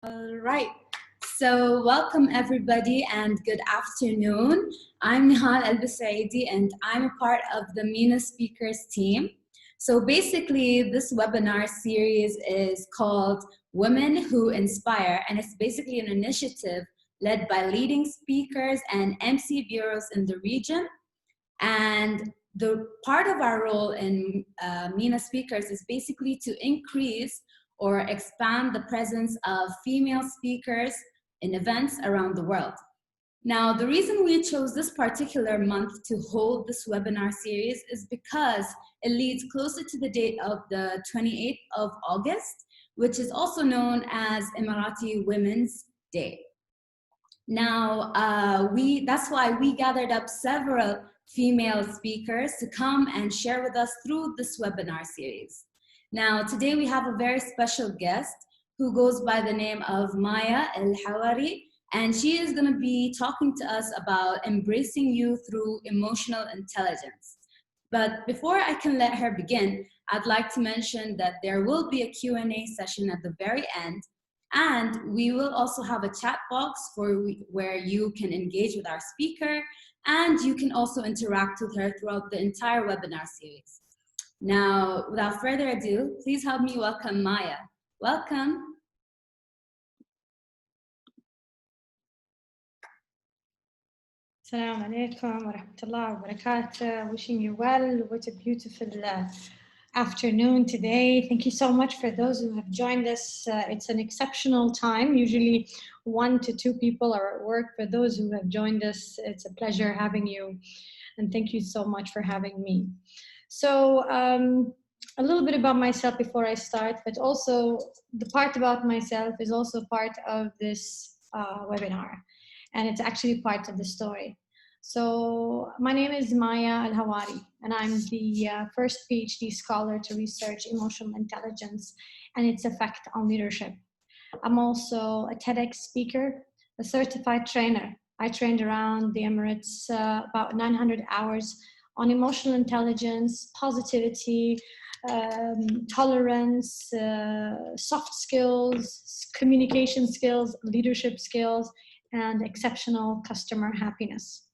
All right. So, welcome everybody and good afternoon. I'm Nihal Al-Busaidi and I'm a part of the MENA speakers team. So, basically, this webinar series is called Women Who Inspire, and it's basically an initiative led by leading speakers and MC bureaus in the region. And the part of our role in MENA speakers is basically to increase or expand the presence of female speakers in events around the world. Now, the reason we chose this particular month to hold this webinar series is because it leads closer to the date of the 28th of August, which is also known as Emirati Women's Day. Now, that's why we gathered up several female speakers to come and share with us through this webinar series. Now, today we have a very special guest who goes by the name of Maya Hawary, and she is going to be talking to us about embracing you through emotional intelligence. But before I can let her begin, I'd like to mention that there will be a Q&A session at the very end, and we will also have a chat box where you can engage with our speaker, and you can also interact with her throughout the entire webinar series. Now, without further ado, please help me welcome Maya. Welcome. Assalamu alaikum wa rahmatullahi wa barakatuh. Wishing you well. What a beautiful afternoon today. Thank you so much for those who have joined us. It's an exceptional time. Usually 1 to 2 people are at work. For those who have joined us, it's a pleasure having you. And thank you so much for having me. So a little bit about myself before I start, but also the part about myself is also part of this webinar. And it's actually part of the story. So my name is Maya Al-Hawary, and I'm the first PhD scholar to research emotional intelligence and its effect on leadership. I'm also a TEDx speaker, a certified trainer. I trained around the Emirates about 900 hours on emotional intelligence, positivity, tolerance, soft skills, communication skills, leadership skills, and exceptional customer happiness.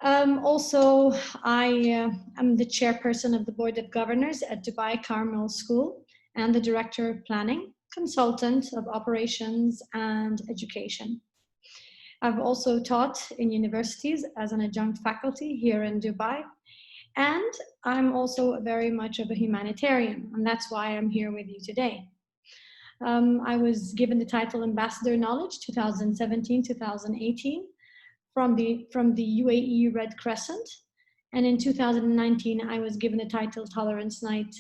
Also, I am the chairperson of the Board of Governors at Dubai Carmel School and the Director of Planning, consultant of operations and education. I've also taught in universities as an adjunct faculty here in Dubai, and I'm also very much of a humanitarian, and that's why I'm here with you today. I was given the title Ambassador Knowledge 2017-2018 from the UAE Red Crescent. And in 2019, I was given the title Tolerance Knight,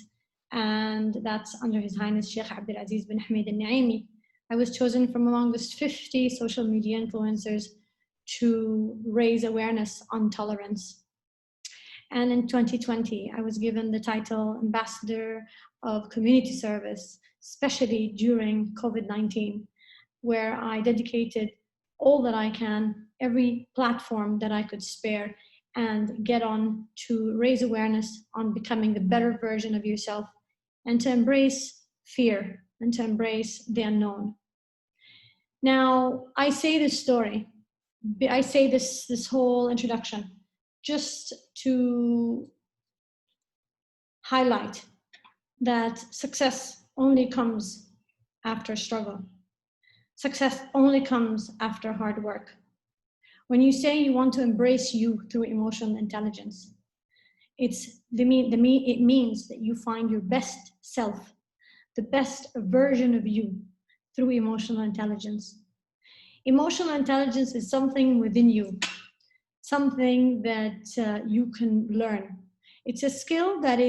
and that's under His Highness Sheikh Abdulaziz bin Hamid Al-Naimi. I was chosen from among the 50 social media influencers to raise awareness on tolerance. And in 2020, I was given the title Ambassador of Community Service, especially during COVID-19, where I dedicated all that I can, every platform that I could spare, and get on to raise awareness on becoming the better version of yourself and to embrace fear and to embrace the unknown. Now, I say this story, I say this whole introduction just to highlight that success only comes after struggle. Success only comes after hard work. When you say you want to embrace you through emotional intelligence, it means that you find your best self, the best version of you through emotional intelligence. Emotional intelligence is something within you, something that you can learn. It's a skill that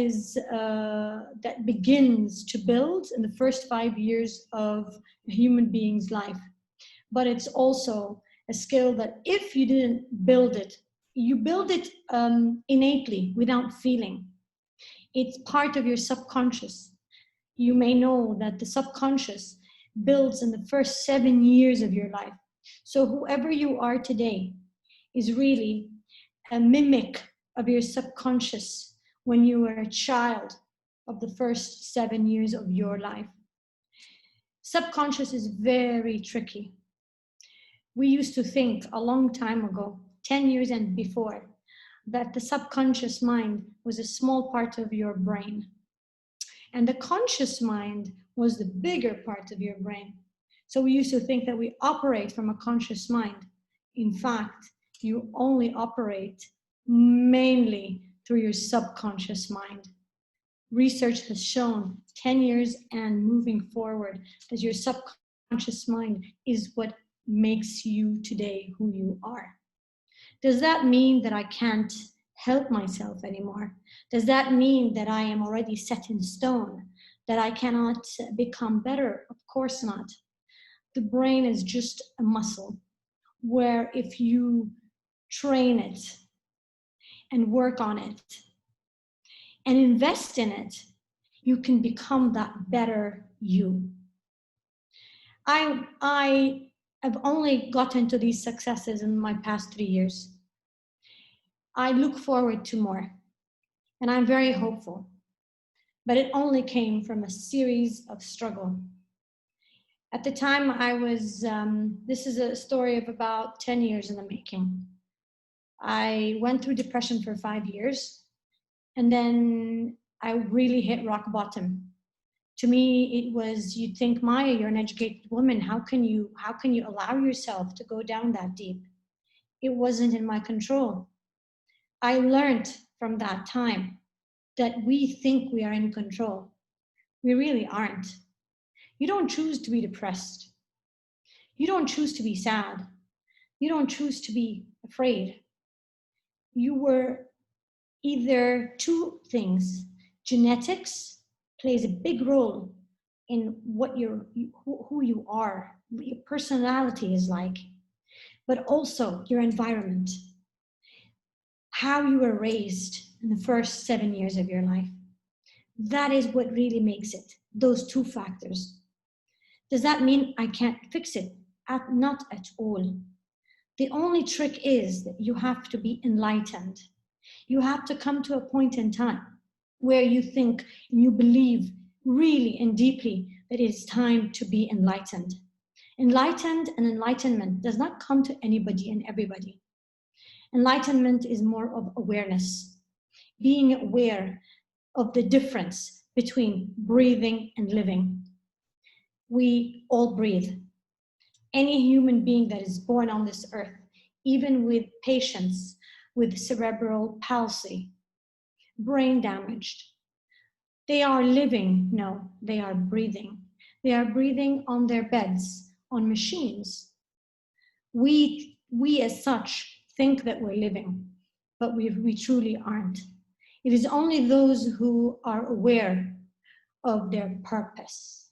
that begins to build in the first 5 years of a human being's life. But it's also a skill that if you didn't build it, you build it innately without feeling. It's part of your subconscious. You may know that the subconscious builds in the first 7 years of your life. So whoever you are today is really a mimic of your subconscious when you were a child of the first 7 years of your life. Subconscious is very tricky. We used to think a long time ago, 10 years and before, that the subconscious mind was a small part of your brain. And the conscious mind was the bigger part of your brain. So we used to think that we operate from a conscious mind. In fact, you only operate mainly through your subconscious mind. Research has shown 10 years and moving forward that your subconscious mind is what makes you today who you are. Does that mean that I can't help myself anymore? Does that mean that I am already set in stone, that I cannot become better? Of course not. The brain is just a muscle where if you train it and work on it and invest in it, you can become that better you. I have only gotten to these successes in my past 3 years. I look forward to more, and I'm very hopeful, but it only came from a series of struggle. At the time I was, this is a story of about 10 years in the making. I went through depression for 5 years, and then I really hit rock bottom. To me, it was, you'd think, Maya, you're an educated woman. How can you allow yourself to go down that deep? It wasn't in my control. I learned from that time that we think we are in control. We really aren't. You don't choose to be depressed. You don't choose to be sad. You don't choose to be afraid. You were either two things. Genetics plays a big role in what who you are, what your personality is like, but also your environment, how you were raised in the first 7 years of your life. That is what really makes it, those two factors. Does that mean I can't fix it? Not at all. The only trick is that you have to be enlightened. You have to come to a point in time where you think and you believe really and deeply that it's time to be enlightened. Enlightened and enlightenment does not come to anybody and everybody. Enlightenment is more of awareness, being aware of the difference between breathing and living. We all breathe. Any human being that is born on this earth, even with patients with cerebral palsy, brain damaged, they are living. No, they are breathing. They are breathing on their beds, on machines. We as such think that we're living, but we truly aren't. It is only those who are aware of their purpose.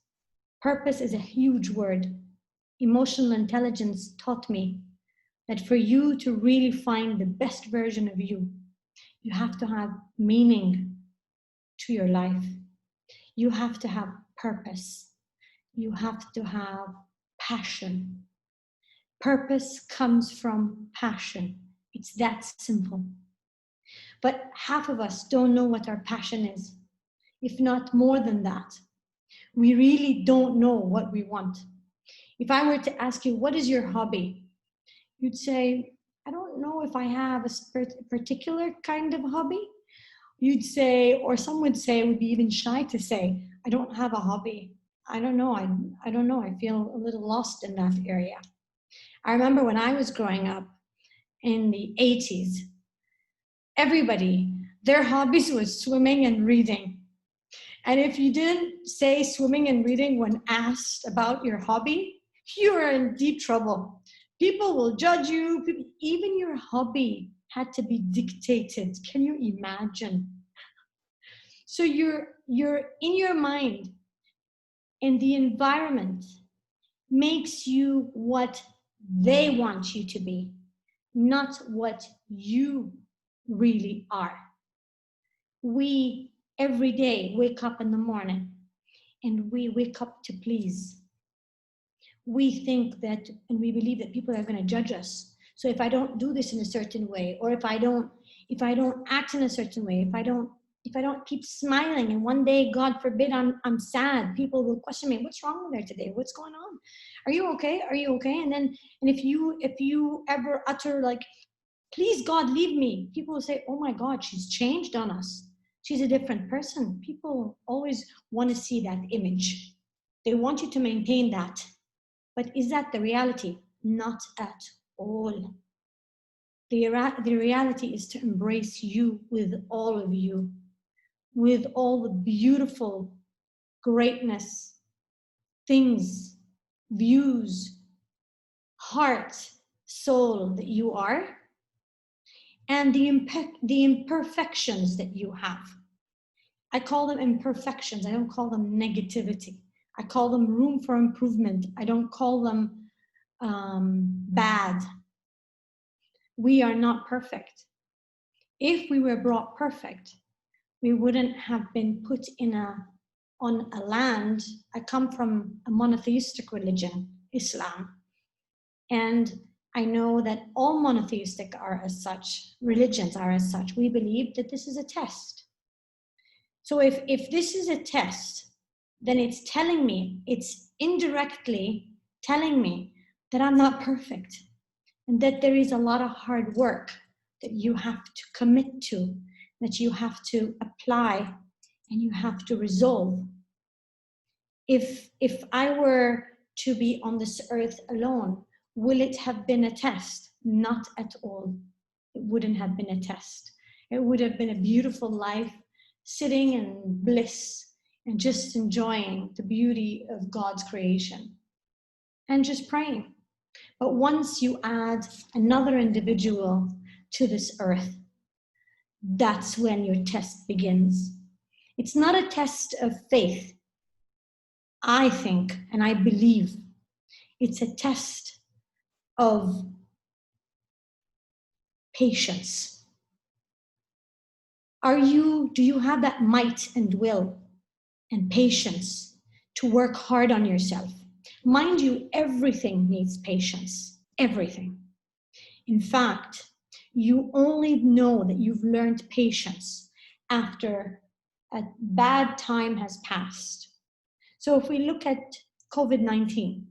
Purpose is a huge word. Emotional intelligence taught me that for you to really find the best version of you, you have to have meaning to your life. You have to have purpose. You have to have passion. Purpose comes from passion. It's that simple. But half of us don't know what our passion is, if not more than that. We really don't know what we want. If I were to ask you, what is your hobby? You'd say, I don't know if I have a particular kind of hobby. You'd say, or some would say, would be even shy to say, I don't have a hobby. I don't know. I don't know. I feel a little lost in that area. I remember when I was growing up in the 80s, everybody, their hobbies was swimming and reading. And if you didn't say swimming and reading when asked about your hobby, you are in deep trouble. People will judge you. Even your hobby had to be dictated. Can you imagine? So you're in your mind, and the environment makes you what they want you to be, not what you really are. We every day wake up in the morning and we wake up to please. We think that, and we believe that people are going to judge us. So if I don't do this in a certain way, or if I don't act in a certain way, if I don't if I don't keep smiling, and one day, God forbid, I'm sad, people will question me, what's wrong with her today? What's going on? Are you okay? Are you okay? And if you ever utter like, please God, leave me, people will say, oh my God, she's changed on us. She's a different person. People always want to see that image. They want you to maintain that. But is that the reality? Not at all. The reality is to embrace you with all of you, with all the beautiful greatness, things, views, heart, soul that you are, and the imperfections that you have. I call them imperfections. I don't call them negativity. I call them room for improvement. I don't call them bad. We are not perfect. If we were brought perfect, we wouldn't have been put on a land. I come from a monotheistic religion, Islam. And I know that all monotheistic are as such, religions are as such. We believe that this is a test. So if this is a test, then it's telling me, it's indirectly telling me that I'm not perfect and that there is a lot of hard work that you have to commit to, that you have to apply and you have to resolve. If I were to be on this earth alone, will it have been a test? Not at all. It wouldn't have been a test. It would have been a beautiful life, sitting in bliss and just enjoying the beauty of God's creation and just praying. But once you add another individual to this earth, that's when your test begins. It's not a test of faith, I think, and I believe. It's a test of patience. Do you have that might and will and patience to work hard on yourself? Mind you, everything needs patience, everything. In fact, you only know that you've learned patience after a bad time has passed. So if we look at COVID-19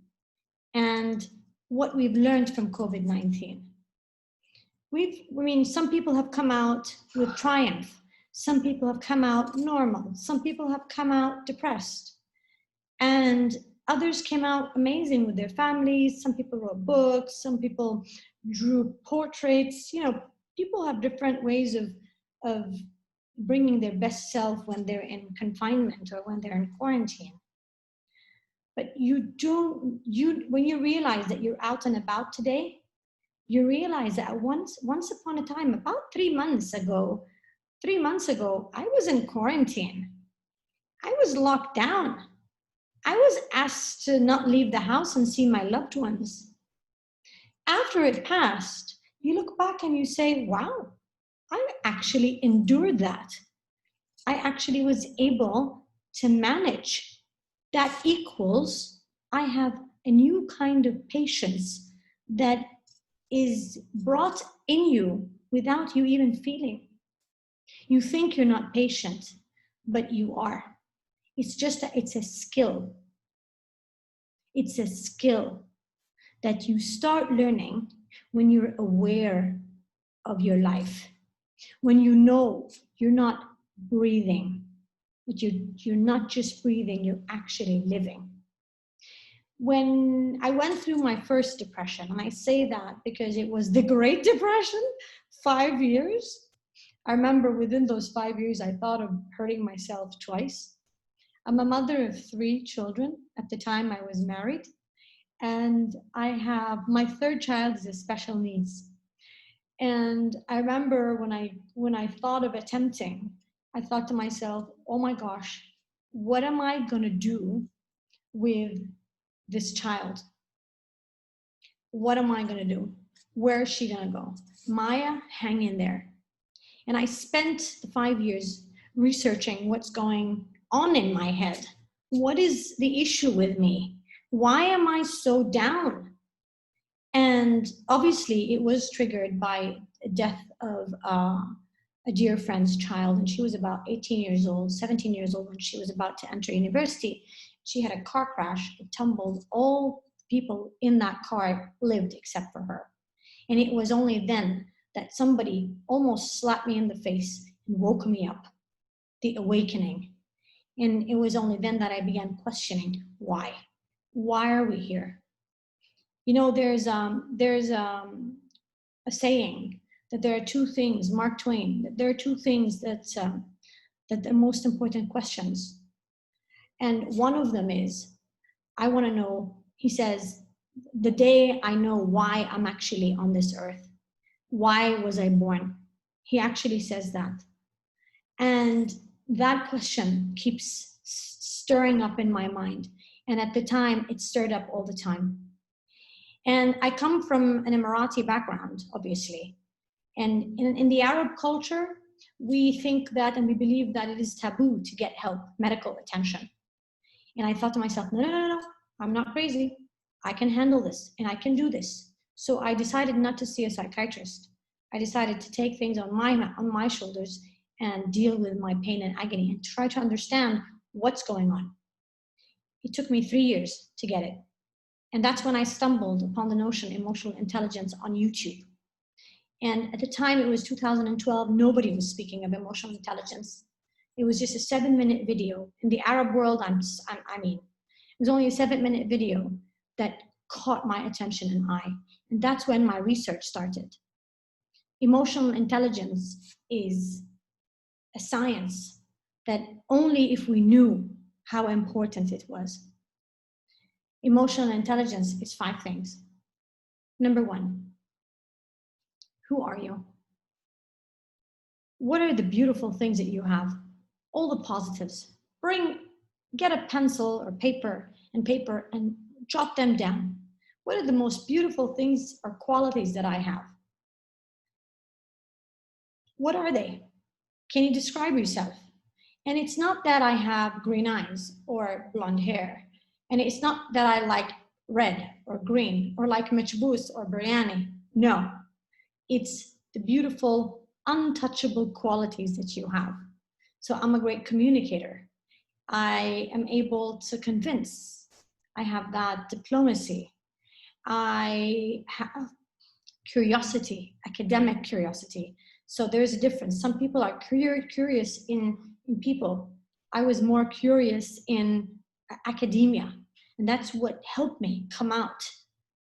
and what we've learned from COVID-19, some people have come out with triumph. Some people have come out normal. Some people have come out depressed. And others came out amazing with their families. Some people wrote books. Some people drew portraits. People have different ways of bringing their best self when they're in confinement or when they're in quarantine. But when you realize that you're out and about today, you realize that once upon a time, about 3 months ago, I was in quarantine. I was locked down. I was asked to not leave the house and see my loved ones. After it passed, you look back and you say, wow, I actually endured that. I actually was able to manage. That equals, I have a new kind of patience that is brought in you without you even feeling. You think you're not patient, but you are. It's a skill. It's a skill that you start learning when you're aware of your life. When you know you're not breathing, but you're not just breathing, you're actually living. When I went through my first depression, and I say that because it was the Great Depression, 5 years. I remember within those 5 years, I thought of hurting myself twice. I'm a mother of 3 children. At the time I was married. And my third child is a special needs. And I remember when I thought of attempting, I thought to myself, oh my gosh, what am I gonna do with this child? What am I gonna do? Where is she gonna go? Maya, hang in there. And I spent the 5 years researching what's going on in my head. What is the issue with me? Why am I so down? And obviously it was triggered by the death of a dear friend's child, and she was about 18 years old, 17 years old when she was about to enter university. She had a car crash. It tumbled. All people in that car lived except for her. And it was only then that somebody almost slapped me in the face and woke me up, the awakening. And it was only then that I began questioning why. Why are we here? You know, there's a saying that there are two things, Mark Twain, that there are two things that the most important questions. And one of them is, I want to know, he says, the day I know why I'm actually on this earth, why was I born? He actually says that. And that question keeps stirring up in my mind. And at the time, it stirred up all the time. And I come from an Emirati background, obviously. And in the Arab culture, we think that and we believe that it is taboo to get help, medical attention. And I thought to myself, no, I'm not crazy. I can handle this and I can do this. So I decided not to see a psychiatrist. I decided to take things on my shoulders and deal with my pain and agony and try to understand what's going on. It took me 3 years to get it. And that's when I stumbled upon the notion of emotional intelligence on YouTube. And at the time, it was 2012, nobody was speaking of emotional intelligence. It was just a 7-minute video. In the Arab world, it was only a 7-minute video that caught my attention and eye. And that's when my research started. Emotional intelligence is a science that only if we knew how important it was. Emotional intelligence is 5 things. Number 1, who are you? What are the beautiful things that you have? All the positives. Get a pencil or paper and jot them down. What are the most beautiful things or qualities that I have? What are they? Can you describe yourself? And it's not that I have green eyes or blonde hair. And it's not that I like red or green or like machbous or biryani. No, it's the beautiful, untouchable qualities that you have. So I'm a great communicator. I am able to convince. I have that diplomacy. I have curiosity, academic curiosity. So there's a difference. Some people are curious in people. I was more curious in academia. And that's what helped me come out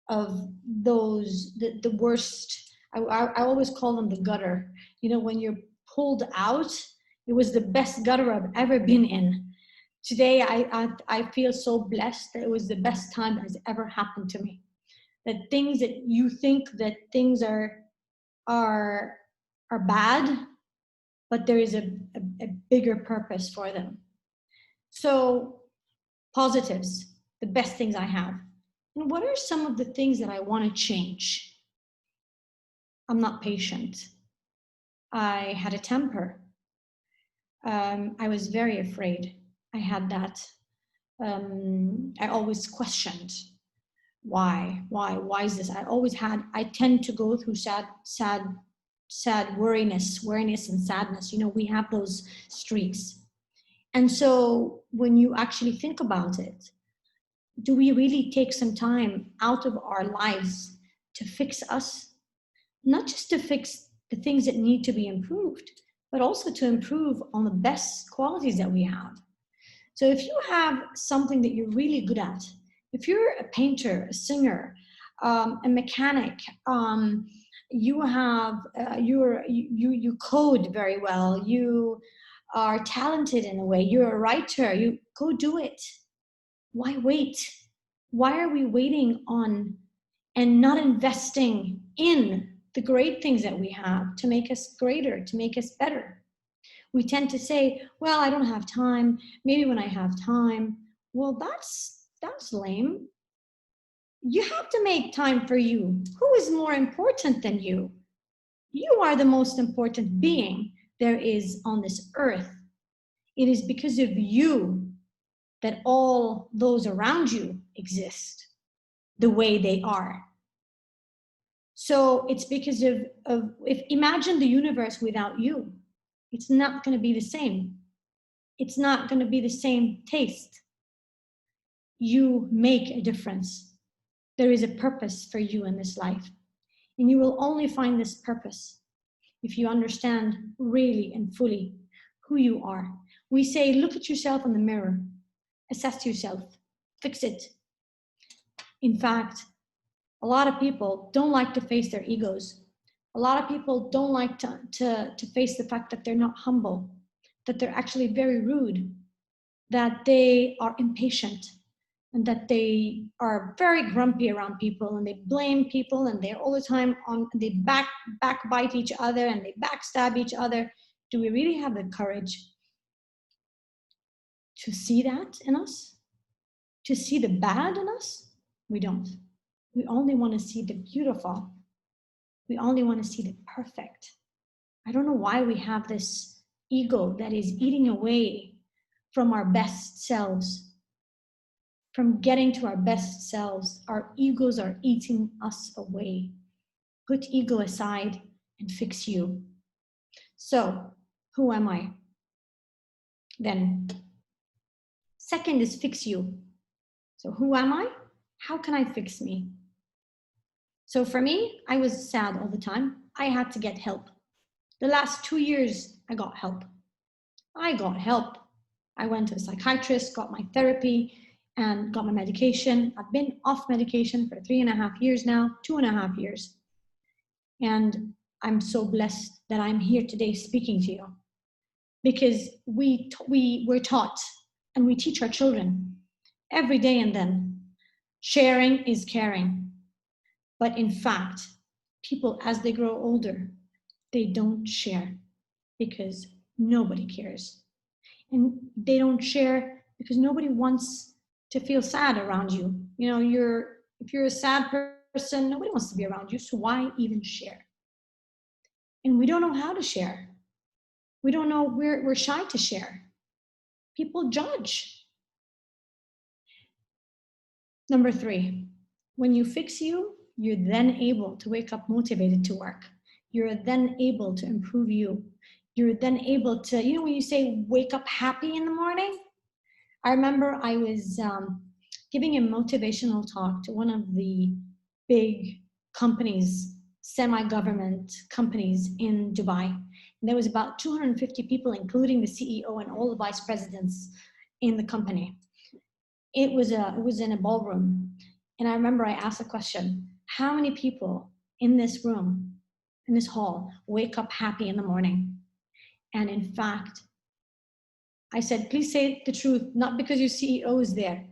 of the worst. I always call them the gutter. You know, when you're pulled out, it was the best gutter I've ever been in. Today, I feel so blessed that it was the best time that has ever happened to me. That things that you think that things are bad, but there is a bigger purpose for them. So positives, the best things I have. And what are some of the things that I want to change? I'm not patient. I had a temper. I was very afraid. I had that. I always questioned why is this? I tend to go through sad worriness and sadness. You know, we have those streaks. And so when you actually think about it, do we really take some time out of our lives to fix us? Not just to fix the things that need to be improved, but also to improve on the best qualities that we have. So if you have something that you're really good at, if you're a painter, a singer, a mechanic, you code very well, you are talented in a way, you're a writer, you go do it. Why wait? Why are we waiting on and not investing in the great things that we have to make us greater, to make us better? We tend to say, well, I don't have time. Maybe when I have time. Well, that's lame. You have to make time for you. Who is more important than you? You are the most important being there is on this earth. It is because of you that all those around you exist the way they are. So it's because of if imagine the universe without you, it's not going to be the same. It's not going to be the same taste. You make a difference. There is a purpose for you in this life. And you will only find this purpose if you understand really and fully who you are. We say, look at yourself in the mirror, assess yourself, fix it. In fact, a lot of people don't like to face their egos. A lot of people don't like to face the fact that they're not humble, that they're actually very rude, that they are impatient, and that they are very grumpy around people, and they blame people, and they're all the time they backbite each other, and they backstab each other. Do we really have the courage to see that in us? To see the bad in us? We don't. We only want to see the beautiful. We only want to see the perfect. I don't know why we have this ego that is eating away from our best selves. From getting to our best selves, our egos are eating us away. Put ego aside and fix you. So, who am I? Then, second is fix you. So, who am I? How can I fix me? So, for me, I was sad all the time. I had to get help. The last 2 years, I got help. I went to a psychiatrist, got my therapy, and got my medication. I've been off medication for 3.5 years now, 2.5 years. And I'm so blessed that I'm here today speaking to you, because we're taught and we teach our children every day and then, sharing is caring. But in fact, people, as they grow older, they don't share because nobody cares. And they don't share because nobody wants to feel sad around you. You know, if you're a sad person, nobody wants to be around you, so why even share? And we don't know how to share. We don't know, we're shy to share. People judge. Number 3, when you fix you, you're then able to wake up motivated to work. You're then able to improve you. You're then able to, you know, when you say wake up happy in the morning, I remember I was giving a motivational talk to one of the big companies, semi-government companies in Dubai. And there was about 250 people, including the CEO and all the vice presidents in the company. It was in a ballroom. And I remember I asked a question, how many people in this room, in this hall, wake up happy in the morning? And in fact, I said, please say the truth, not because your CEO is there.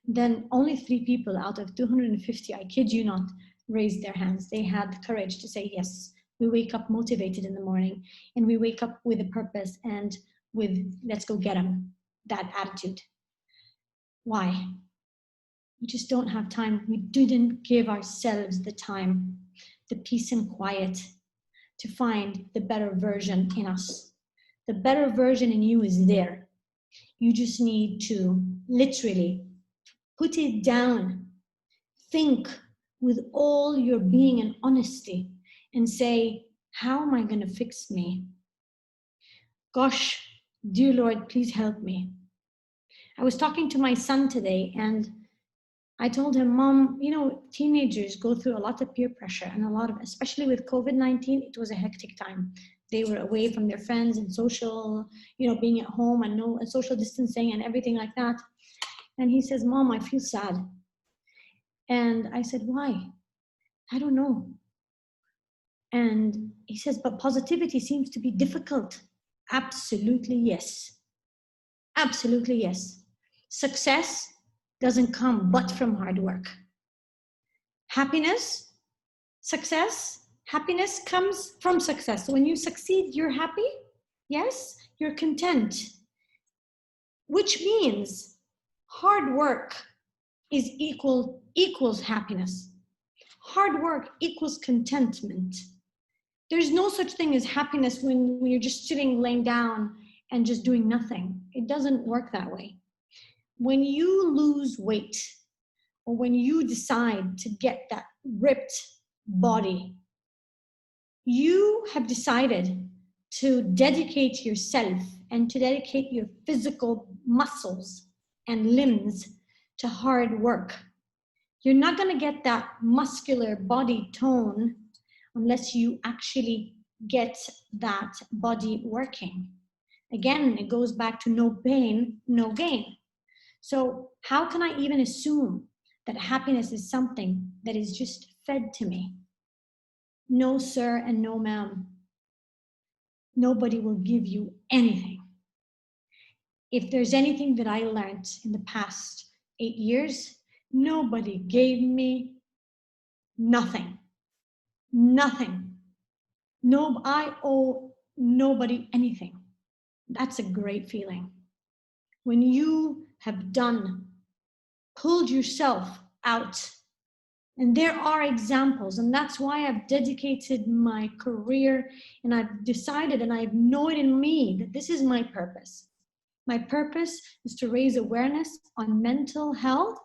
Then only 3 people out of 250, I kid you not, raised their hands. They had the courage to say, yes, we wake up motivated in the morning, and we wake up with a purpose and with, let's go get them, that attitude. Why? We just don't have time. We didn't give ourselves the time, the peace and quiet to find the better version in us. The better version in you is there. You just need to literally put it down. Think with all your being and honesty and say, how am I going to fix me? Gosh, dear Lord, please help me. I was talking to my son today, and I told him, Mom, you know, teenagers go through a lot of peer pressure, and a lot of, especially with COVID-19, it was a hectic time. They were away from their friends and social, you know, being at home and social distancing and everything like that. And he says, Mom, I feel sad. And I said, why? I don't know. And he says, but positivity seems to be difficult. Absolutely yes. Absolutely yes. Success doesn't come but from hard work. Happiness, success, happiness comes from success. When you succeed, you're happy. Yes, you're content. Which means hard work equals happiness. Hard work equals contentment. There's no such thing as happiness when you're just sitting, laying down and just doing nothing. It doesn't work that way. When you lose weight, or when you decide to get that ripped body. You have decided to dedicate yourself and to dedicate your physical muscles and limbs to hard work. You're not going to get that muscular body tone unless you actually get that body working. Again, it goes back to no pain, no gain. So how can I even assume that happiness is something that is just fed to me? No, sir, and no, ma'am. Nobody will give you anything. If there's anything that I learned in the past 8 years, nobody gave me nothing. Nothing. No, I owe nobody anything. That's a great feeling. When you have pulled yourself out. And there are examples, and that's why I've dedicated my career, and I've decided, and I know it in me that this is my purpose. My purpose is to raise awareness on mental health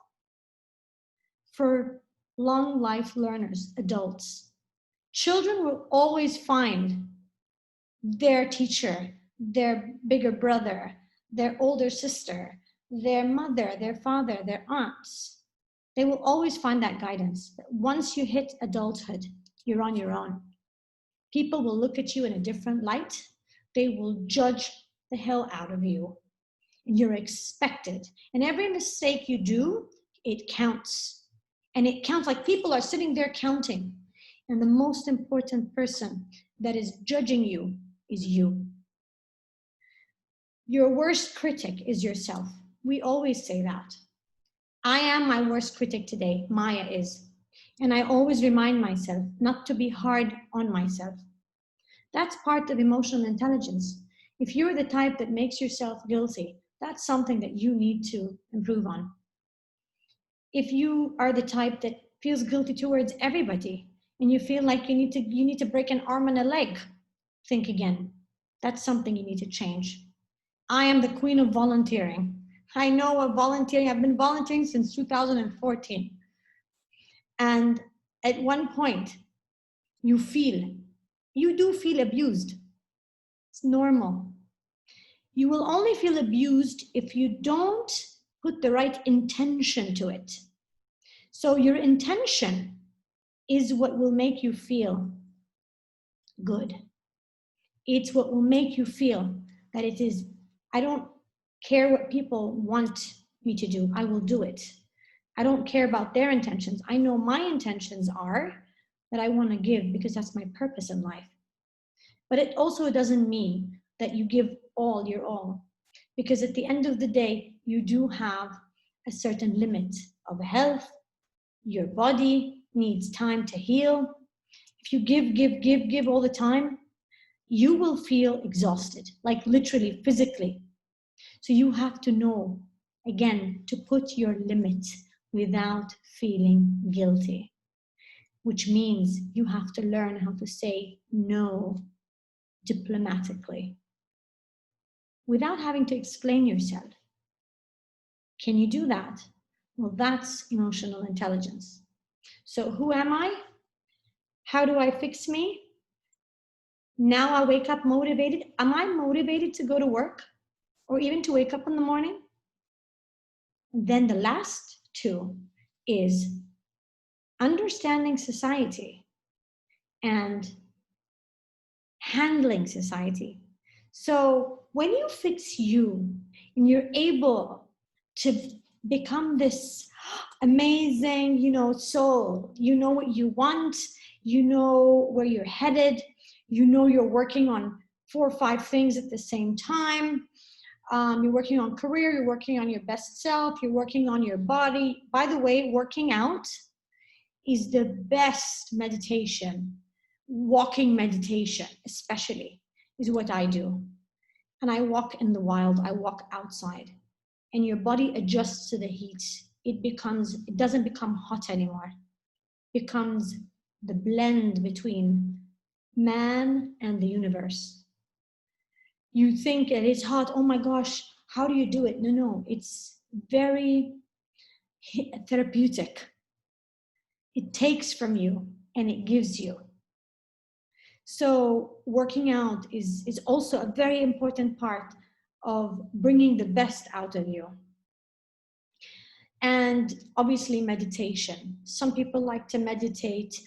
for long life learners, adults. Children will always find their teacher, their bigger brother, their older sister, their mother, their father, their aunts. They will always find that guidance. But once you hit adulthood, you're on your own. People will look at you in a different light. They will judge the hell out of you. And you're expected. And every mistake you do, it counts. And it counts like people are sitting there counting. And the most important person that is judging you is you. Your worst critic is yourself. We always say that. I am my worst critic today, Maya is. And I always remind myself not to be hard on myself. That's part of emotional intelligence. If you're the type that makes yourself guilty, that's something that you need to improve on. If you are the type that feels guilty towards everybody and you feel like you need to break an arm and a leg, think again. That's something you need to change. I am the queen of volunteering. I know of volunteering. I've been volunteering since 2014. And at one point, you do feel abused. It's normal. You will only feel abused if you don't put the right intention to it. So your intention is what will make you feel good. It's what will make you feel that it is, I don't care what people want me to do, I will do it. I don't care about their intentions. I know my intentions are that I want to give because that's my purpose in life. But it also doesn't mean that you give all your all, because at the end of the day, you do have a certain limit of health. Your body needs time to heal. If you give all the time, you will feel exhausted, like literally, physically. So you have to know, again, to put your limit without feeling guilty, which means you have to learn how to say no diplomatically without having to explain yourself. Can you do that? Well, that's emotional intelligence. So who am I? How do I fix me? Now I wake up motivated. Am I motivated to go to work or even to wake up in the morning? Then the last two is understanding society and handling society. So when you fix you and you're able to become this amazing, soul, you know what you want, you know where you're headed, you know you're working on 4 or 5 things at the same time. You're working on career, you're working on your best self, you're working on your body. By the way, working out is the best meditation. Walking meditation, especially, is what I do. And I walk in the wild, I walk outside. And your body adjusts to the heat. It doesn't become hot anymore. It becomes the blend between man and the universe. You think it is hot, oh my gosh, how do you do it? No, it's very therapeutic. It takes from you and it gives you. So working out is also a very important part of bringing the best out of you. And obviously meditation. Some people like to meditate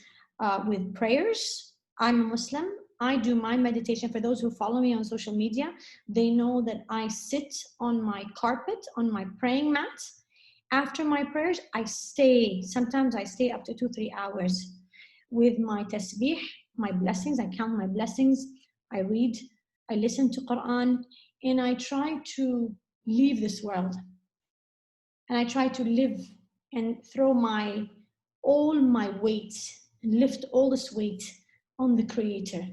with prayers. I'm a Muslim. I do my meditation. For those who follow me on social media, they know that I sit on my carpet, on my praying mat. After my prayers, sometimes I stay up to 2-3 hours with my tasbih, my blessings. I count my blessings. I read, I listen to Quran, and I try to leave this world. And I try to live and throw all my weight and lift all this weight on the Creator.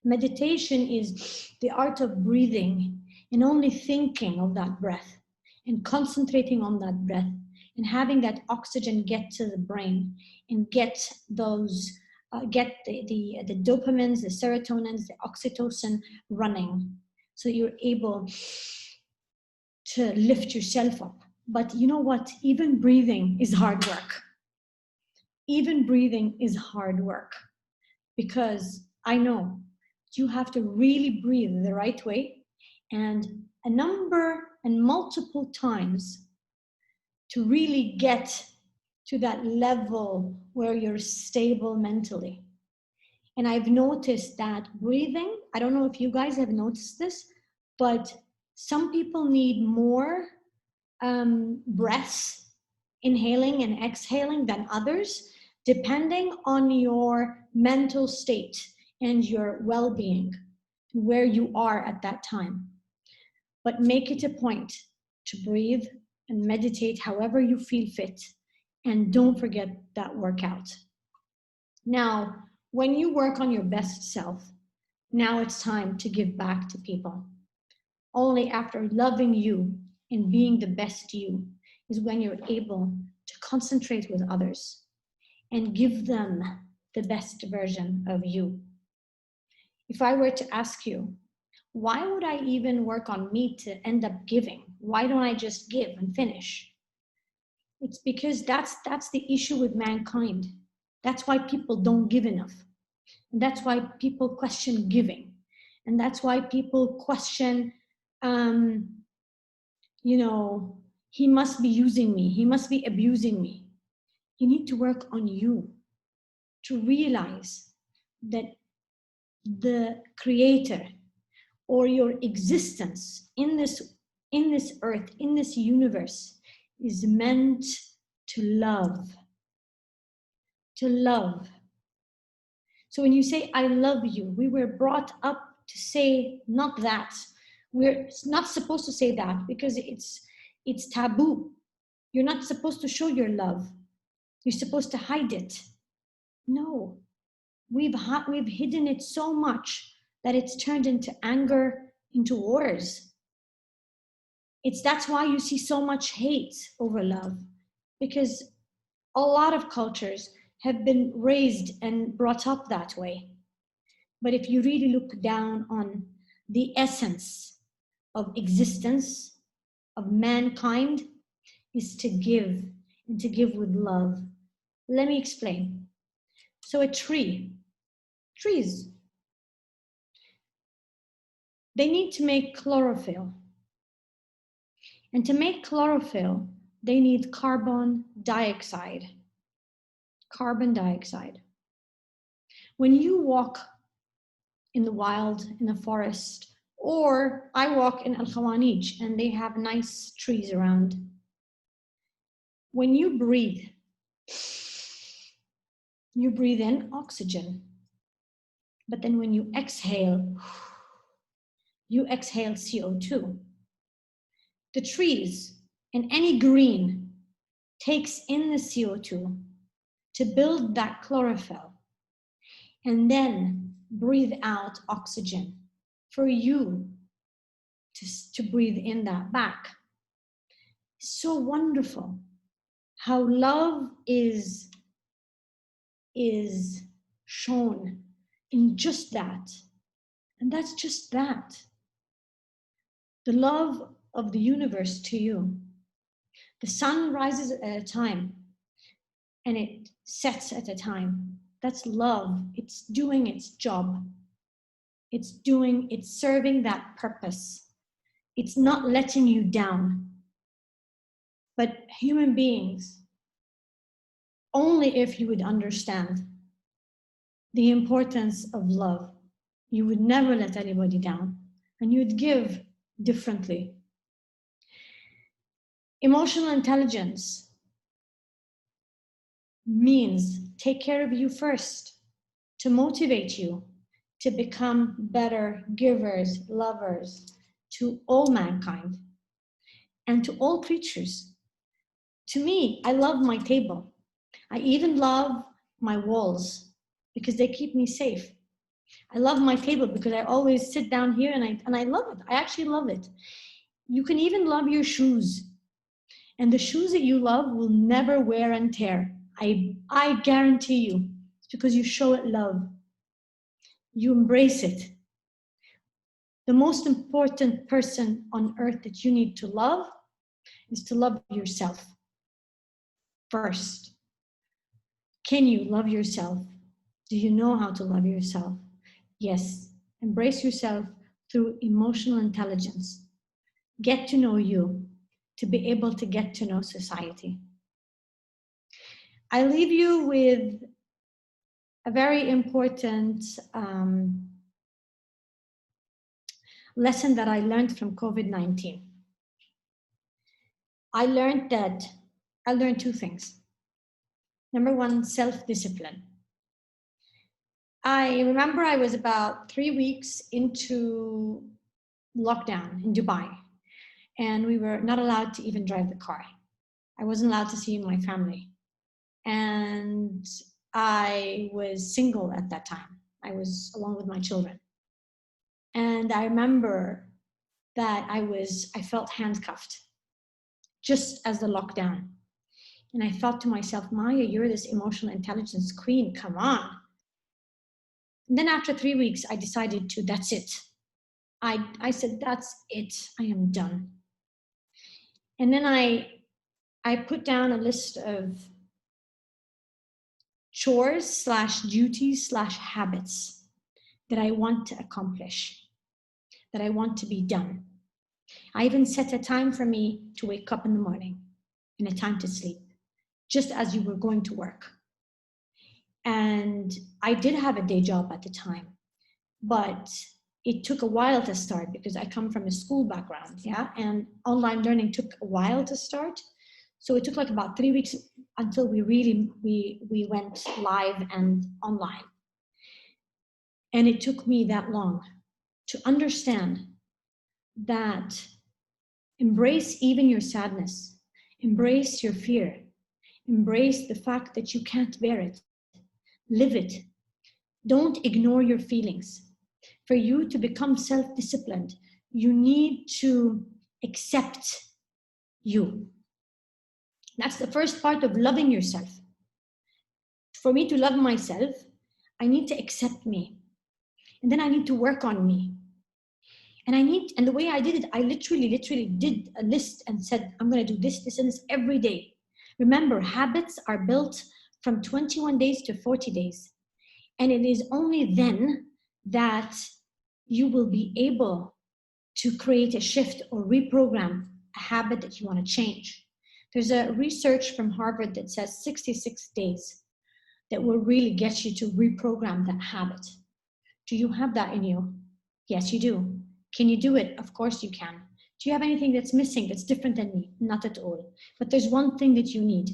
Meditation is the art of breathing and only thinking of that breath and concentrating on that breath and having that oxygen get to the brain and get those get the dopamines, the serotonins, the oxytocin running, so you're able to lift yourself up. But you know what? Even breathing is hard work. Even breathing is hard work, because I know you have to really breathe the right way and a number and multiple times to really get to that level where you're stable mentally. And I've noticed that breathing, I don't know if you guys have noticed this, but some people need more breaths, inhaling and exhaling, than others, depending on your mental state and your well-being, where you are at that time. But make it a point to breathe and meditate however you feel fit, and don't forget that workout. Now, when you work on your best self, now it's time to give back to people. Only after loving you and being the best you is when you're able to concentrate with others and give them the best version of you. If I were to ask you, why would I even work on me to end up giving? Why don't I just give and finish? It's because that's the issue with mankind. That's why people don't give enough. And that's why people question giving. And that's why people question, he must be using me. He must be abusing me. You need to work on you to realize that the Creator or your existence in this earth, in this universe, is meant to love. To love. So when you say, I love you, we were brought up to say not that. We're not supposed to say that because it's taboo. You're not supposed to show your love. You're supposed to hide it. No, we've hidden it so much that it's turned into anger, into wars. That's why you see so much hate over love, because a lot of cultures have been raised and brought up that way. But if you really look down on the essence of existence, of mankind, is to give, and to give with love. Let me explain. So a trees, they need to make chlorophyll. And to make chlorophyll, they need carbon dioxide. Carbon dioxide. When you walk in the wild, in the forest, or I walk in Al-Khawanij and they have nice trees around. When you breathe in oxygen. But then when you exhale CO2. The trees and any green takes in the CO2 to build that chlorophyll and then breathe out oxygen for you to breathe in that back. It's so wonderful how love is shown in just that. And that's just that. The love of the universe to you. The sun rises at a time and it sets at a time. That's love. It's doing its job. It's serving that purpose. It's not letting you down. But human beings, only if you would understand the importance of love, you would never let anybody down, and you would give differently. Emotional intelligence means take care of you first, to motivate you to become better givers, lovers to all mankind and to all creatures. To me, I love my table. I even love my walls because they keep me safe. I love my table because I always sit down here and I love it. I actually love it. You can even love your shoes. And the shoes that you love will never wear and tear. I guarantee you. It's because you show it love. You embrace it. The most important person on earth that you need to love is to love yourself first. Can you love yourself? Do you know how to love yourself? Yes. Embrace yourself through emotional intelligence. Get to know you to be able to get to know society. I leave you with a very important lesson that I learned from COVID-19. I learned two things. Number one, self-discipline. I remember I was about 3 weeks into lockdown in Dubai, and we were not allowed to even drive the car. I wasn't allowed to see my family. And I was single at that time. I was alone with my children. And I remember that I felt handcuffed just as the lockdown. And I thought to myself, Maya, you're this emotional intelligence queen, come on. And then after 3 weeks, I decided that's it. I said, that's it, I am done. And then I put down a list of chores / duties / habits that I want to accomplish, that I want to be done. I even set a time for me to wake up in the morning and a time to sleep, just as you were going to work. And I did have a day job at the time, but it took a while to start because I come from a school background, yeah? And online learning took a while to start. So it took like about 3 weeks until we went live and online. And it took me that long to understand that embrace even your sadness, embrace your fear, embrace the fact that you can't bear it, live it. Don't ignore your feelings. For you to become self-disciplined, you need to accept you. That's the first part of loving yourself. For me to love myself, I need to accept me. And then I need to work on me. And the way I did it, I literally did a list and said, I'm going to do this, and this every day. Remember, habits are built from 21 days to 40 days. And it is only then that you will be able to create a shift or reprogram a habit that you want to change. There's a research from Harvard that says 66 days that will really get you to reprogram that habit. Do you have that in you? Yes, you do. Can you do it? Of course you can. Do you have anything that's missing that's different than me? Not at all. But there's one thing that you need,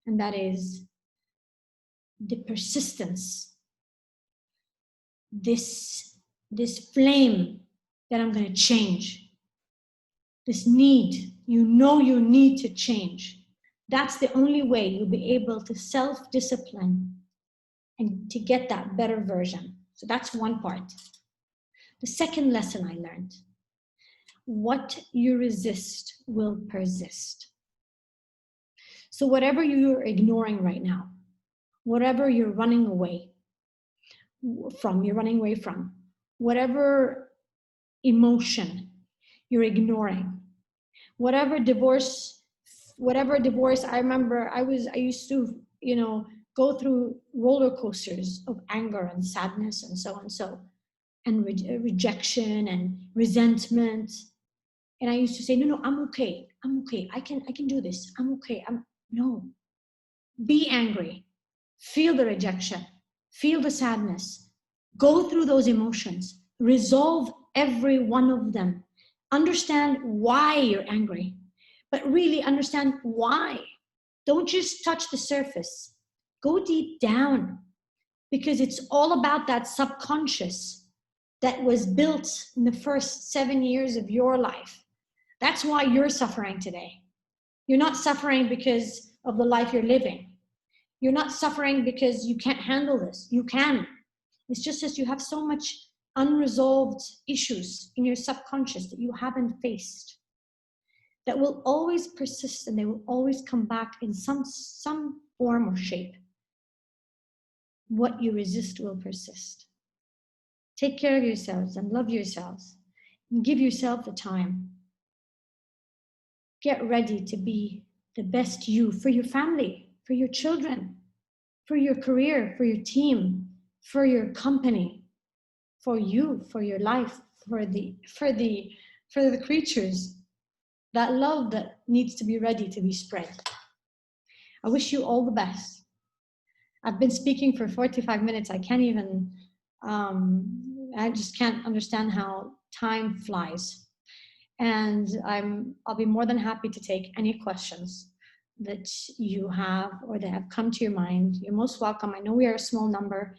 and that is the persistence. This flame that I'm going to change. This need, you need to change. That's the only way you'll be able to self-discipline and to get that better version. So that's one part. The second lesson I learned, what you resist will persist. So whatever you're ignoring right now, whatever you're running away from, whatever emotion you're ignoring, whatever divorce, I remember I used to, go through roller coasters of anger and sadness and so and so, and rejection and resentment. And I used to say, no, I'm okay. I'm okay. I can do this. I'm okay. No. Be angry. Feel the rejection. Feel the sadness. Go through those emotions. Resolve every one of them. Understand why you're angry, but really understand why. Don't just touch the surface. Go deep down, because it's all about that subconscious that was built in the first 7 years of your life. That's why you're suffering today. You're not suffering because of the life you're living. You're not suffering because you can't handle this. You can. It's just that you have so much unresolved issues in your subconscious that you haven't faced, that will always persist, and they will always come back in some form or shape. What you resist will persist. Take care of yourselves and love yourselves, and give yourself the time. Get ready to be the best you for your family, for your children, for your career, for your team, for your company, for you, for your life, for the creatures. That love that needs to be ready to be spread. I wish you all the best. I've been speaking for 45 minutes. I can't even, I just can't understand how time flies. And I'll be more than happy to take any questions that you have or that have come to your mind. You're most welcome. I know we are a small number.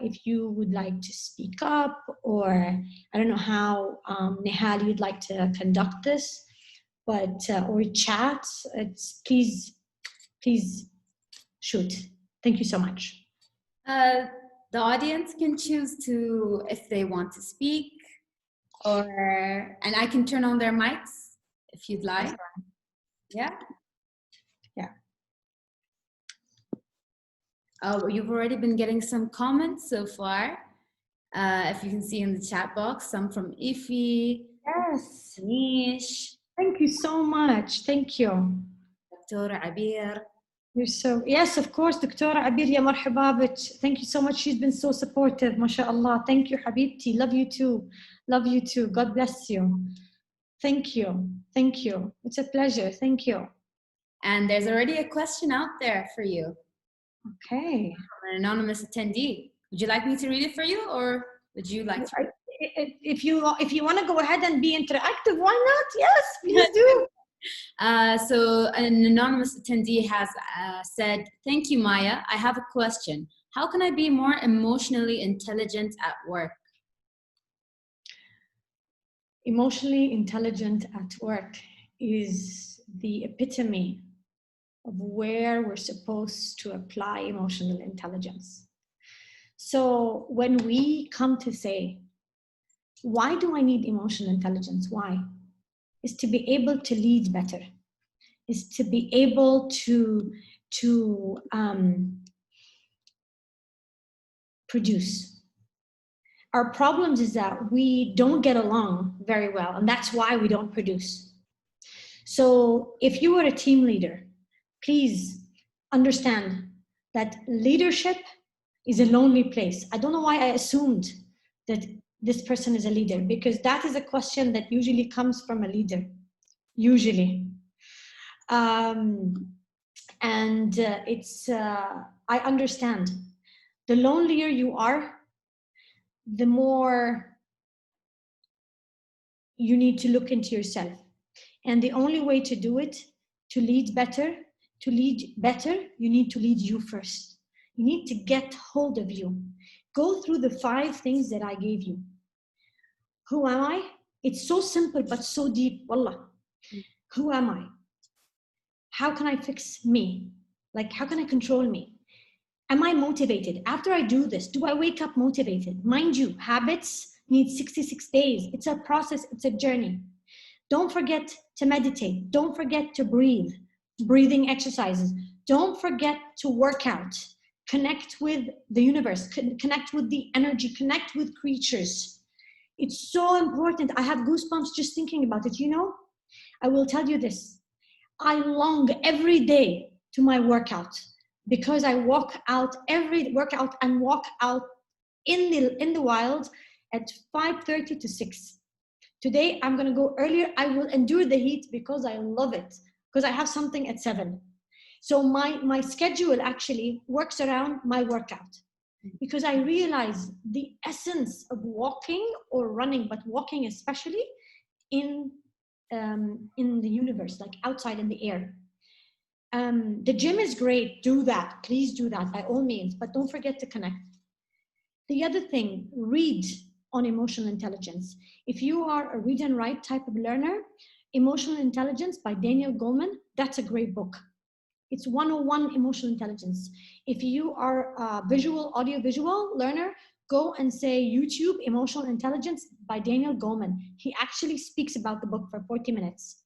If you would like to speak up, or I don't know how, Nihal, you'd like to conduct this, but or chat, please shoot. Thank you so much. The audience can choose to, if they want to speak, and I can turn on their mics if you'd like. Yeah. Oh, you've already been getting some comments so far. If you can see in the chat box, some from Ify. Yes. Nish. Thank you so much. Thank you. Dr. Abir. Yes, of course, Dr. Abir, ya marhaba bik. Thank you so much. She's been so supportive, mashallah. Thank you, Habibti. Love you too. Love you too. God bless you. Thank you. Thank you. It's a pleasure. Thank you. And there's already a question out there for you. Okay. From an anonymous attendee. Would you like me to read it for you, or would you like to? If you want to go ahead and be interactive, why not? Yes, please do. So an anonymous attendee has said, "Thank you, Maya. I have a question. How can I be more emotionally intelligent at work?" Emotionally intelligent at work is the epitome of where we're supposed to apply emotional intelligence. So when we come to say, why do I need emotional intelligence? Why? Is to be able to lead better, is to be able to produce. Our problems is that we don't get along very well, and that's why we don't produce. So if you are a team leader, please understand that leadership is a lonely place. I don't know why I assumed that this person is a leader, because that is a question that usually comes from a leader, usually. I understand. The lonelier you are, the more you need to look into yourself. And the only way to do it, to lead better, you need to lead you first. You need to get hold of you. Go through the 5 things that I gave you. Who am I? It's so simple, but so deep, wallah. Who am I? How can I fix me? Like, how can I control me? Am I motivated? After I do this, do I wake up motivated? Mind you, habits need 66 days. It's a process, it's a journey. Don't forget to meditate. Don't forget to breathe. Breathing exercises. Don't forget to work out. Connect with the universe. Connect with the energy. Connect with creatures. It's so important. I have goosebumps just thinking about it. You know, I will tell you this. I long every day to my workout. because I walk out every workout and walk out in the wild at 5:30 to 6. Today I'm going to go earlier. I will endure the heat because I love it, because I have something at 7. So my schedule actually works around my workout, because I realize the essence of walking or running, but walking especially in the universe, like outside in the air. The gym is great. Do that. Please do that by all means, but don't forget to connect. The other thing, read on emotional intelligence. If you are a read and write type of learner, Emotional Intelligence by Daniel Goleman, that's a great book. It's 101 emotional intelligence. If you are a audio-visual learner, go and say YouTube Emotional Intelligence by Daniel Goleman. He actually speaks about the book for 40 minutes.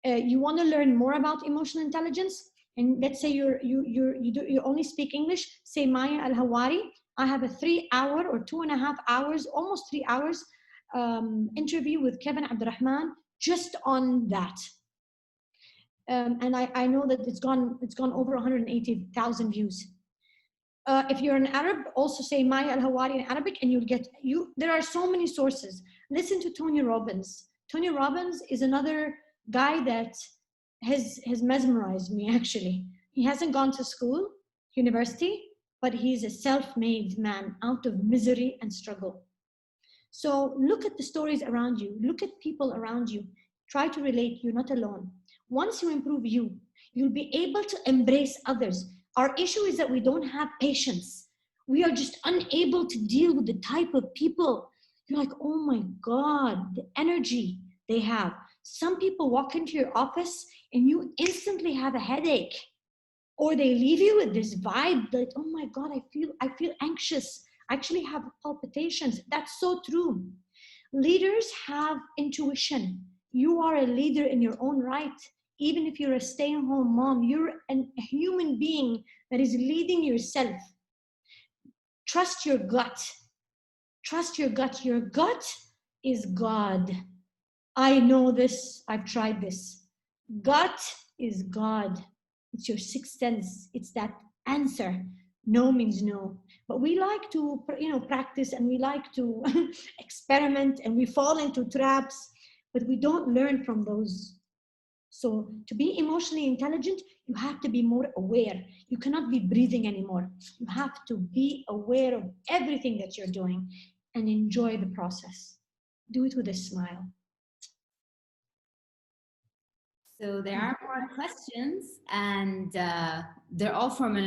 You want to learn more about emotional intelligence, and let's say you only speak English, say Maya Al-Hawary. I have a 3-hour or 2.5 hours, almost 3 hours interview with Kevin Abdurrahman just on that. And I know that it's gone over 180,000 views. If you're an Arab, also say Maya Al-Hawary in Arabic, and you'll get there are so many sources. Listen to Tony Robbins. Tony Robbins is another guy that has mesmerized me, actually. He hasn't gone to school, university, but he's a self-made man out of misery and struggle. So look at the stories around you. Look at people around you. Try to relate. You're not alone. Once you improve you'll be able to embrace others. Our issue is that we don't have patience. We are just unable to deal with the type of people. You're like, oh my God, the energy they have. Some people walk into your office and you instantly have a headache, or they leave you with this vibe that, oh my God, I feel anxious. I actually have palpitations. That's so true. Leaders have intuition. You are a leader in your own right. Even if you're a stay-at-home mom, you're a human being that is leading yourself. Trust your gut. Trust your gut. Your gut is God. I know this. I've tried this. Gut is God. It's your sixth sense. It's that answer. No means no. But we like to, practice, and we like to experiment, and we fall into traps, but we don't learn from those. So to be emotionally intelligent, you have to be more aware. You cannot be breathing anymore. You have to be aware of everything that you're doing and enjoy the process. Do it with a smile. So there are more questions, and they're all from an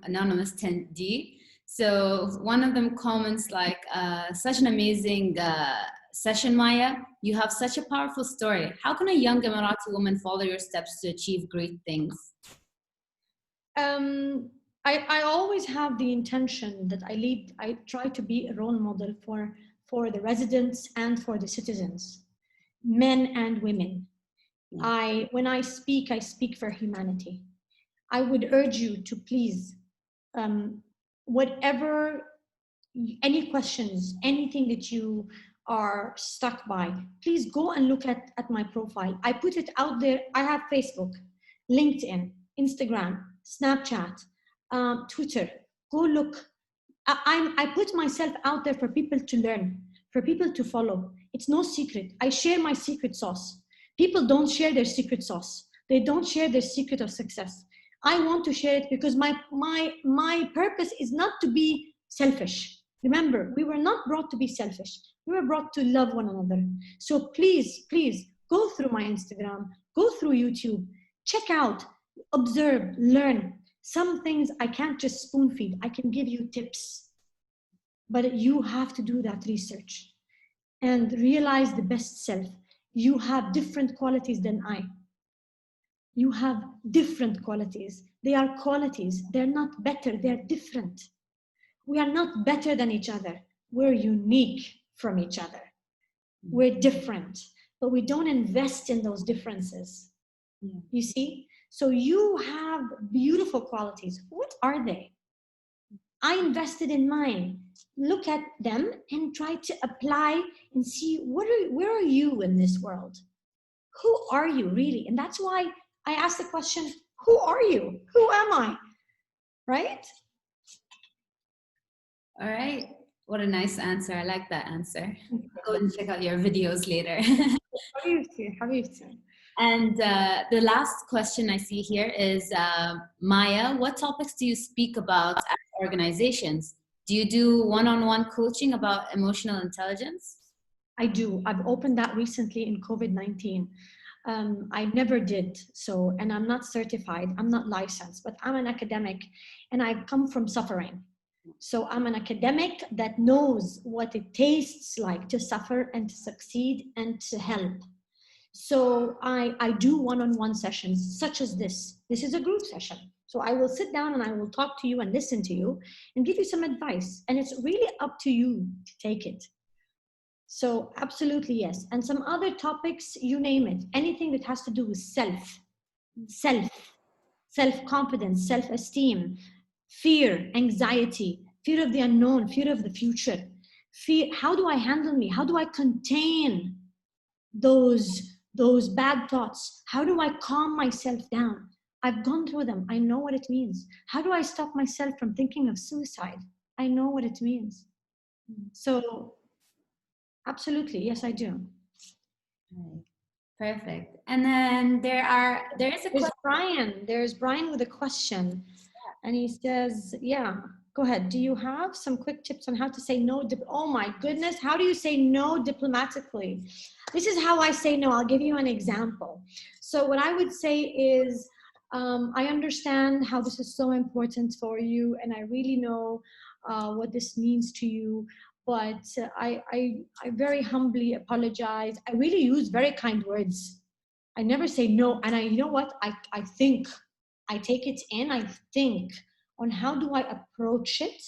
anonymous attendee. So one of them comments like, such an amazing session, Maya. You have such a powerful story. How can a young Emirati woman follow your steps to achieve great things? I always have the intention that I try to be a role model for the residents and for the citizens, men and women. When I speak for humanity. I would urge you to please, whatever, any questions, anything that you are stuck by, please go and look at my profile. I put it out there. I have Facebook, LinkedIn, Instagram, Snapchat, Twitter. Go look. I put myself out there for people to learn, for people to follow. It's no secret. I share my secret sauce. People don't share their secret sauce. They don't share their secret of success. I want to share it because my purpose is not to be selfish. Remember, we were not brought to be selfish. We were brought to love one another. So please, please go through my Instagram, go through YouTube, check out, observe, learn. Some things I can't just spoon feed. I can give you tips, but you have to do that research and realize the best self. You have different qualities than I. You have different qualities. They are qualities. They're not better. They're different. We are not better than each other. We're unique from each other. We're different, but we don't invest in those differences. Yeah. You see? So you have beautiful qualities. What are they? I invested in mine. Look at them and try to apply and see where are you in this world? Who are you really? And that's why I asked the question, who are you? Who am I? right? All right. What a nice answer. I like that answer. Go and check out your videos later. حبيبتي حبيبتي. And the last question I see here is Maya, what topics do you speak about at organizations? Do you do one-on-one coaching about emotional intelligence? I do. I've opened that recently in COVID-19. I never did so, and I'm not certified, I'm not licensed, but I'm an academic and I've come from suffering. So I'm an academic that knows what it tastes like to suffer and to succeed and to help. So I do one-on-one sessions such as this. This is a group session. So I will sit down and I will talk to you and listen to you and give you some advice. And it's really up to you to take it. So absolutely, yes. And some other topics, you name it, anything that has to do with self-confidence, self-esteem, fear, anxiety, fear of the unknown, fear of the future, fear, how do I handle me? How do I contain those bad thoughts? How do I calm myself down? I've gone through them. I know what it means. How do I stop myself from thinking of suicide? I know what it means. So absolutely, yes, I do. Right. Perfect. And then there is a question. There's Brian with a question. And he says, yeah, go ahead. Do you have some quick tips on how to say no? Oh my goodness, how do you say no diplomatically? This is how I say no. I'll give you an example. So what I would say is, I understand how this is so important for you, and I really know what this means to you. But I very humbly apologize. I really use very kind words. I never say no. And you know what? I think, I take it in, I think on how do I approach it.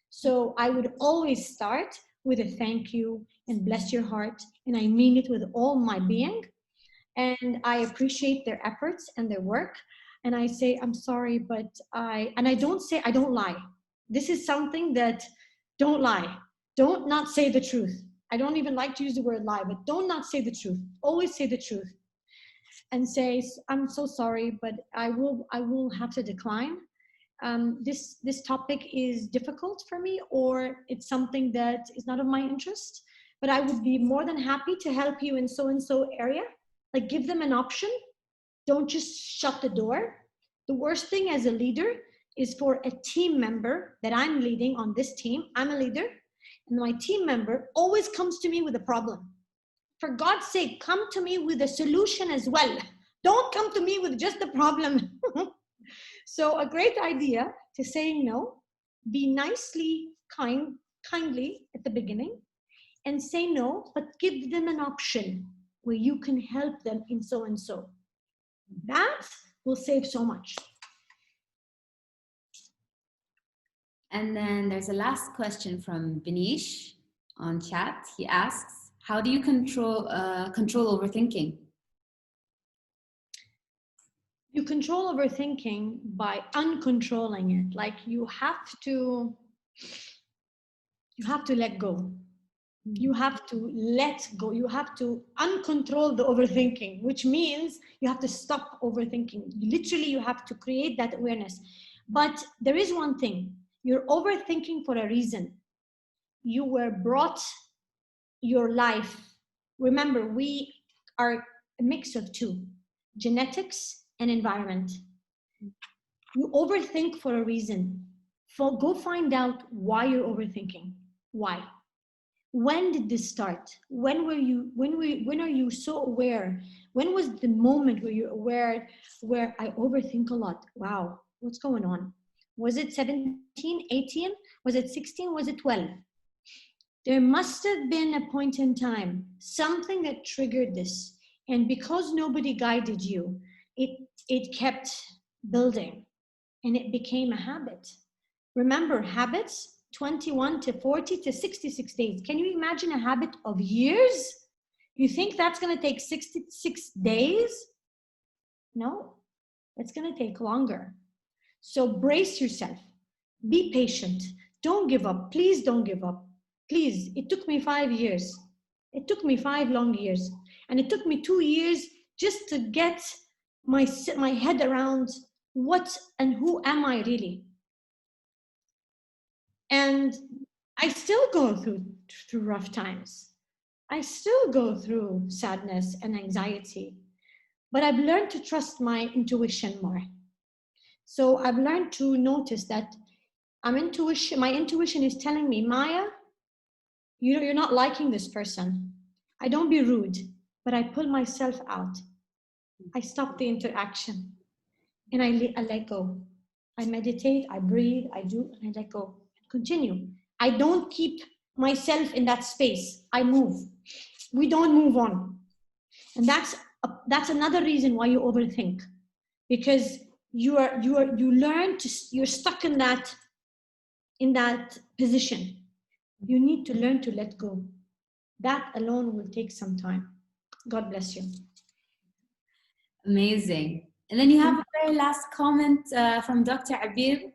So I would always start with a thank you and bless your heart. And I mean it with all my being. And I appreciate their efforts and their work. And I say, I'm sorry, but I don't say, I don't lie. This is something that, don't lie. Don't not say the truth. I don't even like to use the word lie, but don't not say the truth. Always say the truth. And say, I'm so sorry, but I will have to decline. This topic is difficult for me, or it's something that is not of my interest, but I would be more than happy to help you in so and so area. Like, give them an option. Don't just shut the door. The worst thing as a leader is for a team member that I'm leading on this team. I'm a leader, and my team member always comes to me with a problem. For God's sake, come to me with a solution as well. Don't come to me with just the problem. So a great idea to say no, be kindly at the beginning, and say no, but give them an option where you can help them in so and so. That will save so much. And then there's a last question from Benish on chat. He asks, how do you control overthinking? You control overthinking by uncontrolling it. Like, you have to let go. You have to let go. You have to uncontrol the overthinking, which means you have to stop overthinking. Literally, you have to create that awareness. But there is one thing. You're overthinking for a reason. You were brought your life. Remember, we are a mix of two, genetics and environment. You overthink for a reason. Go find out why you're overthinking. Why? When did this start? When are you so aware? When was the moment where you're aware, where I overthink a lot? Wow, what's going on? Was it 17, 18? Was it 16? Was it 12? There must have been a point in time, something that triggered this. And because nobody guided you, it kept building and it became a habit. Remember, habits, 21 to 40 to 66 days. Can you imagine a habit of years? You think that's going to take 66 days? No, it's going to take longer. So brace yourself. Be patient. Don't give up. Please don't give up. Please. It took me 5 years. It took me 5 long years. And it took me 2 years just to get my head around what and who am I really? And I still go through rough times. I still go through sadness and anxiety, but I've learned to trust my intuition more. So I've learned to notice that my intuition is telling me, Maya, you're not liking this person. I don't be rude, but I pull myself out. I stop the interaction and I let go. I meditate, I breathe, I do, and I let go. Continue. I don't keep myself in that space. I move. We don't move on. And that's another reason why you overthink, because you're stuck in that position. You need to learn to let go. That alone will take some time. God bless you. Amazing. And then you have a very last comment from Dr. Abir.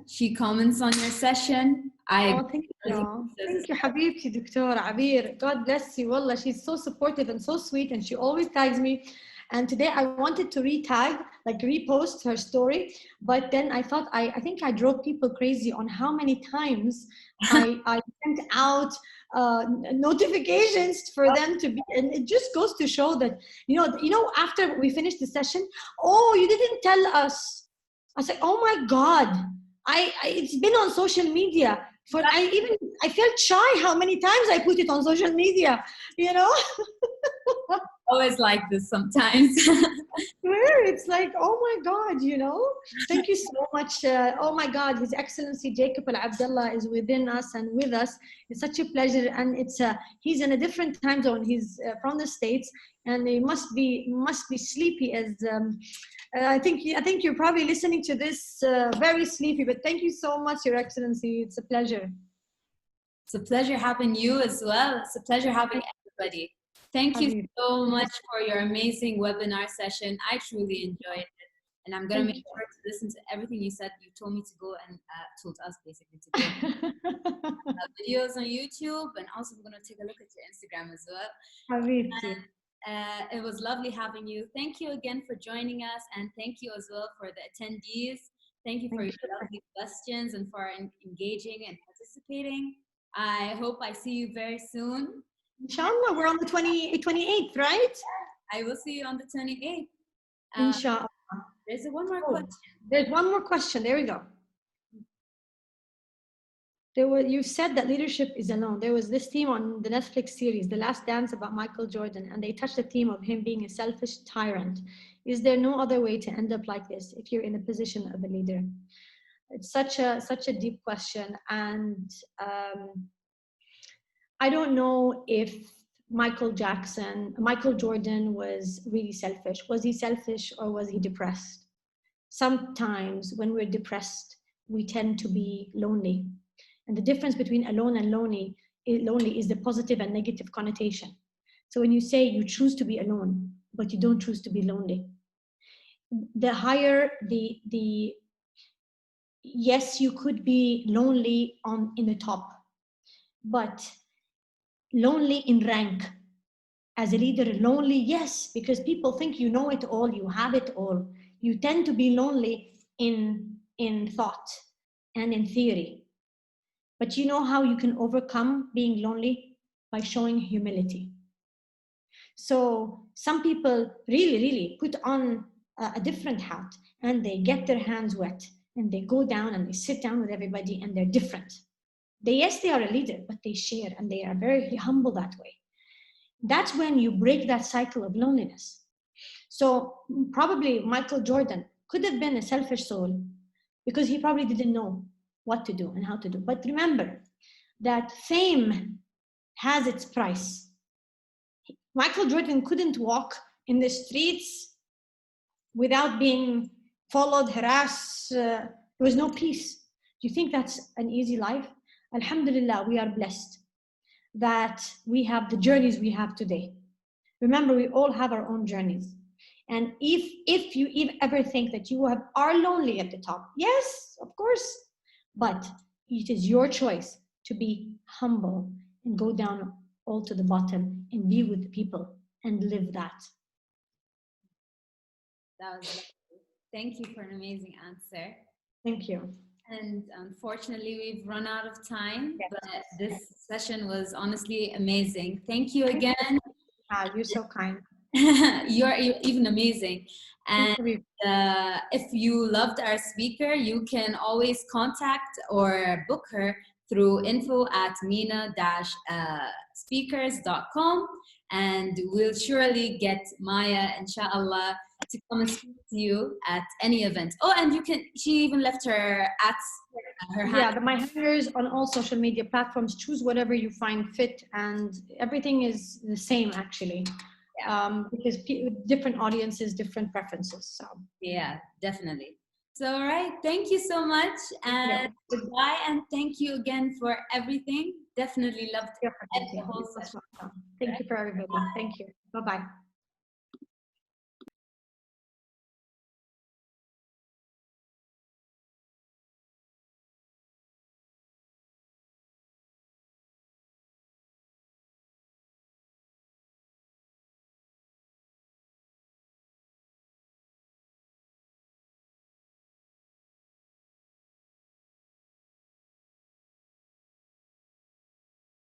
She comments on your session. Thank you. Thank you, Habibti, Dr. Abir. God bless you. Wallah, she's so supportive and so sweet, and she always tags me. And today I wanted to repost her story, but then I thought I think I drove people crazy on how many times I sent out notifications for them to be, and it just goes to show that after we finished the session, oh, you didn't tell us. I was like, oh my God, it's been on social media. I felt shy how many times I put it on social media, Always like this sometimes. Where it's like, oh my God, thank you so much. Oh my God, His Excellency Jacob Al Abdullah is within us and with us. It's such a pleasure, and he's in a different time zone. He's from the States, and he must be sleepy. As I think you're probably listening to this very sleepy. But thank you so much, Your Excellency. It's a pleasure. It's a pleasure having you as well. It's a pleasure having everybody. Thank you so much for your amazing webinar session. I truly enjoyed it. And I'm going to make sure to listen to everything you said. You told me to go and told us basically to go videos on YouTube. And also we're going to take a look at your Instagram as well. It was lovely having you. Thank you again for joining us. And thank you as well for the attendees. Thank you for your lovely questions and for engaging and participating. I hope I see you very soon. Inshallah, we're on the 28th, right? I will see you on the 28th. Inshallah. There's one more question. There's one more question. There we go. You said that leadership is alone. There was this theme on the Netflix series, The Last Dance, about Michael Jordan, and they touched the theme of him being a selfish tyrant. Is there no other way to end up like this if you're in a position of a leader? It's such a deep question, and I don't know if Michael Jordan was really selfish. Was he selfish or was he depressed? Sometimes when we're depressed, we tend to be lonely. And the difference between alone and lonely is the positive and negative connotation. So when you say you choose to be alone, but you don't choose to be lonely, the higher yes, you could be lonely in the top, but lonely in rank. As a leader, lonely, yes, because people think you know it all, you have it all. You tend to be lonely in thought and in theory. But you know how you can overcome being lonely? By showing humility. So some people really, really put on a different hat, and they get their hands wet, and they go down and they sit down with everybody, and they're different. They are a leader, but they share, and they are very humble that way. That's when you break that cycle of loneliness. So probably Michael Jordan could have been a selfish soul because he probably didn't know what to do and how to do. But remember that fame has its price. Michael Jordan couldn't walk in the streets without being followed, harassed. There was no peace. Do you think that's an easy life? Alhamdulillah, we are blessed that we have the journeys we have today. Remember, we all have our own journeys. And if you ever think that you are lonely at the top, yes, of course, but it is your choice to be humble and go down all to the bottom and be with the people and live that. That was lovely. Thank you for an amazing answer. Thank you. And unfortunately, we've run out of time, Yes. but this session was honestly amazing. Thank you Thank you. again. You're so kind. You're even amazing. And Thank you. if you loved our speaker, you can always contact or book her through info@mina-speakers.com. And we'll surely get Maya, inshallah, to come and speak to you at any event. Oh, and she even left her at her hand. Yeah, my hangers on all social media platforms. Choose whatever you find fit, and everything is the same actually, because different audiences, different preferences. So Yeah, definitely. So, all right. Thank you so much. And goodbye. And thank you again for everything. Definitely loved yeah, the whole you're most session. welcome. Thank you for everybody. Thank you. Bye bye.